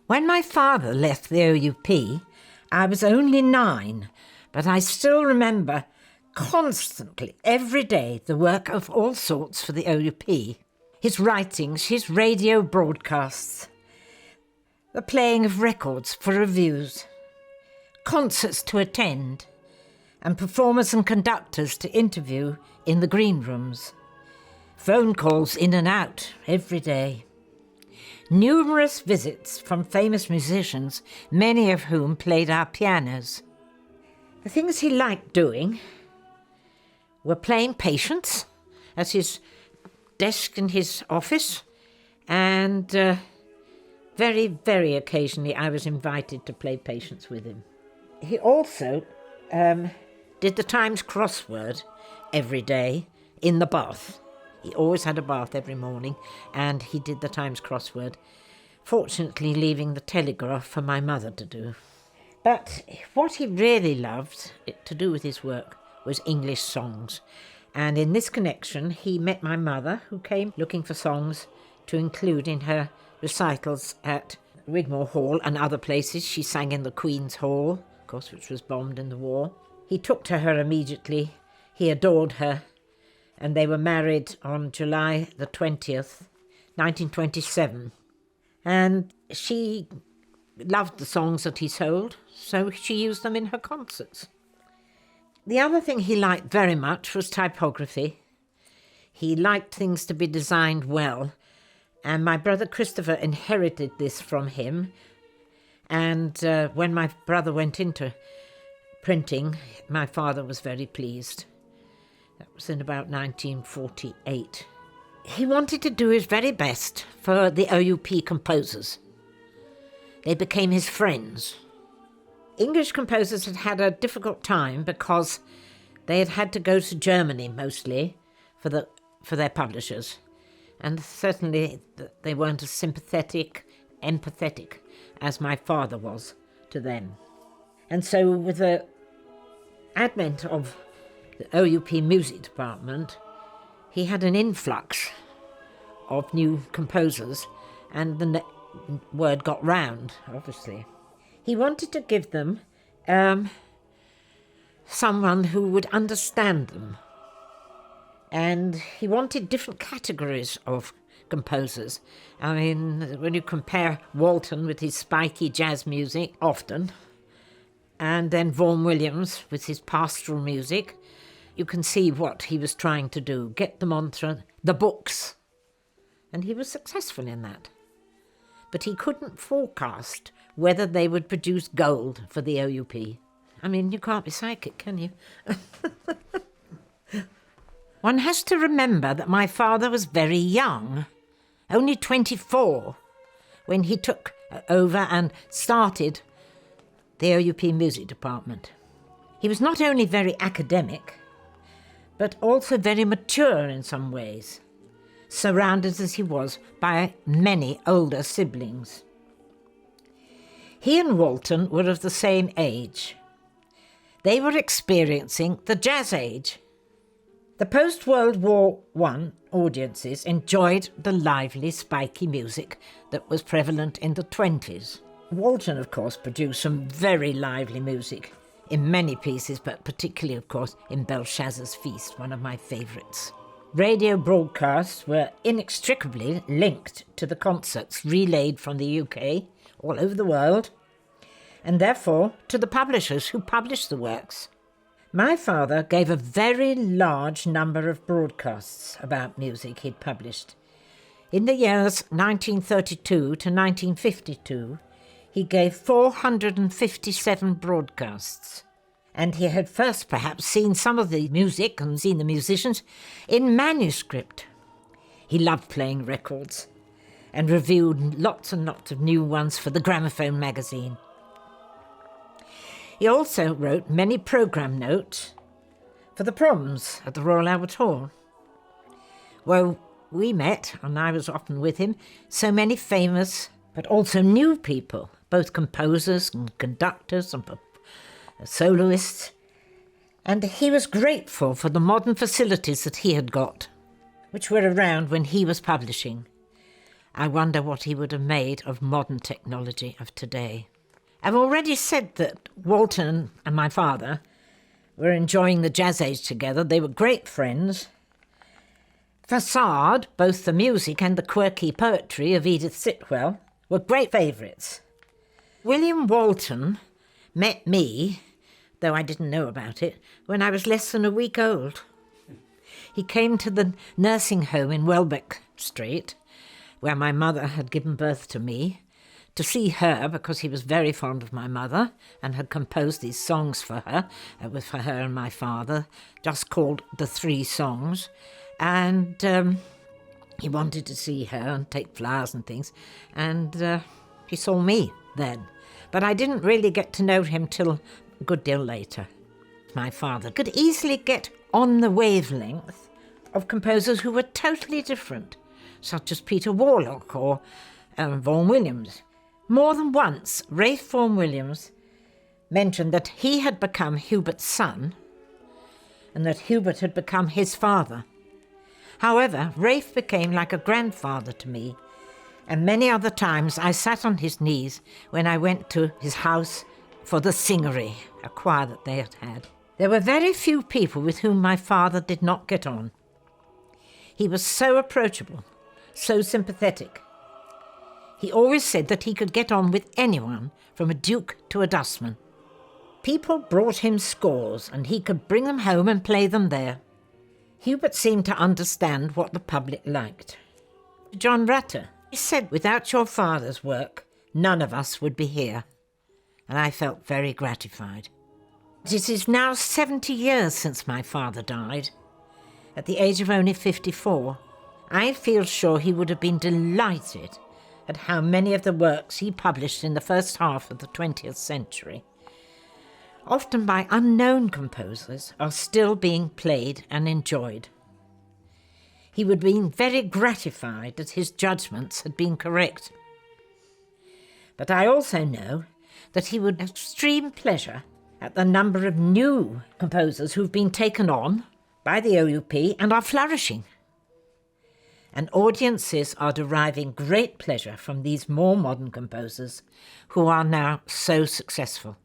When my father left the OUP, I was only 9, but I still remember constantly, every day, the work of all sorts for the OUP. His writings, his radio broadcasts, the playing of records for reviews, concerts to attend, and performers and conductors to interview in the green rooms. Phone calls in and out every day. Numerous visits from famous musicians, many of whom played our pianos. The things he liked doing were playing Patience at his desk in his office, and very, very occasionally I was invited to play Patience with him. He also did the Times crossword every day in the bath. He always had a bath every morning, and he did the Times crossword, fortunately leaving the Telegraph for my mother to do. But what he really loved to do with his work was English songs. And in this connection, he met my mother, who came looking for songs to include in her recitals at Wigmore Hall and other places. She sang in the Queen's Hall, of course, which was bombed in the war. He took to her immediately. He adored her. And they were married on July the 20th, 1927. And she loved the songs that he sold, so she used them in her concerts. The other thing he liked very much was typography. He liked things to be designed well, and my brother Christopher inherited this from him. And when my brother went into printing, my father was very pleased. That was in about 1948. He wanted to do his very best for the OUP composers. They became his friends. English composers had had a difficult time because they had to go to Germany mostly for their publishers. And certainly they weren't as sympathetic, empathetic as my father was to them. And so with the advent of the OUP Music Department, he had an influx of new composers, and the word got round, obviously. He wanted to give them someone who would understand them. And he wanted different categories of composers. I mean, when you compare Walton with his spiky jazz music, often, and then Vaughan Williams with his pastoral music, you can see what he was trying to do, get them onto the books. And he was successful in that. But he couldn't forecast whether they would produce gold for the OUP. I mean, you can't be psychic, can you? One has to remember that my father was very young, only 24, when he took over and started the OUP Music Department. He was not only very academic, but also very mature in some ways, surrounded as he was by many older siblings. He and Walton were of the same age. They were experiencing the jazz age. The post-World War I audiences enjoyed the lively, spiky music that was prevalent in the 20s. Walton, of course, produced some very lively music in many pieces, but particularly, of course, in Belshazzar's Feast, one of my favourites. Radio broadcasts were inextricably linked to the concerts relayed from the UK all over the world, and therefore to the publishers who published the works. My father gave a very large number of broadcasts about music he'd published. In the years 1932 to 1952, he gave 457 broadcasts. And he had first perhaps seen some of the music and seen the musicians in manuscript. He loved playing records and reviewed lots and lots of new ones for the Gramophone magazine. He also wrote many programme notes for the proms at the Royal Albert Hall, where we met, and I was often with him, so many famous but also new people, both composers and conductors and soloists, and he was grateful for the modern facilities that he had got, which were around when he was publishing. I wonder what he would have made of modern technology of today. I've already said that Walton and my father were enjoying the jazz age together. They were great friends. Facade, both the music and the quirky poetry of Edith Sitwell, were great favourites. William Walton met me, though I didn't know about it, when I was less than a week old. He came to the nursing home in Welbeck Street, where my mother had given birth to me, to see her because he was very fond of my mother and had composed these songs for her, for her and my father, just called The Three Songs. And he wanted to see her and take flowers and things, and he saw me then. But I didn't really get to know him till a good deal later. My father could easily get on the wavelength of composers who were totally different, such as Peter Warlock or Vaughan Williams. More than once, Ralph Vaughan Williams mentioned that he had become Hubert's son and that Hubert had become his father. However, Ralph became like a grandfather to me, and many other times I sat on his knees when I went to his house for the singery, a choir that they had had. There were very few people with whom my father did not get on. He was so approachable, so sympathetic. He always said that he could get on with anyone, from a duke to a dustman. People brought him scores, and he could bring them home and play them there. Hubert seemed to understand what the public liked. John Rutter, he said, without your father's work, none of us would be here. And I felt very gratified. It is now 70 years since my father died, at the age of only 54. I feel sure he would have been delighted at how many of the works he published in the first half of the 20th century, often by unknown composers, are still being played and enjoyed. He would have been very gratified that his judgments had been correct. But I also know that he would have extreme pleasure at the number of new composers who've been taken on by the OUP and are flourishing. And audiences are deriving great pleasure from these more modern composers who are now so successful.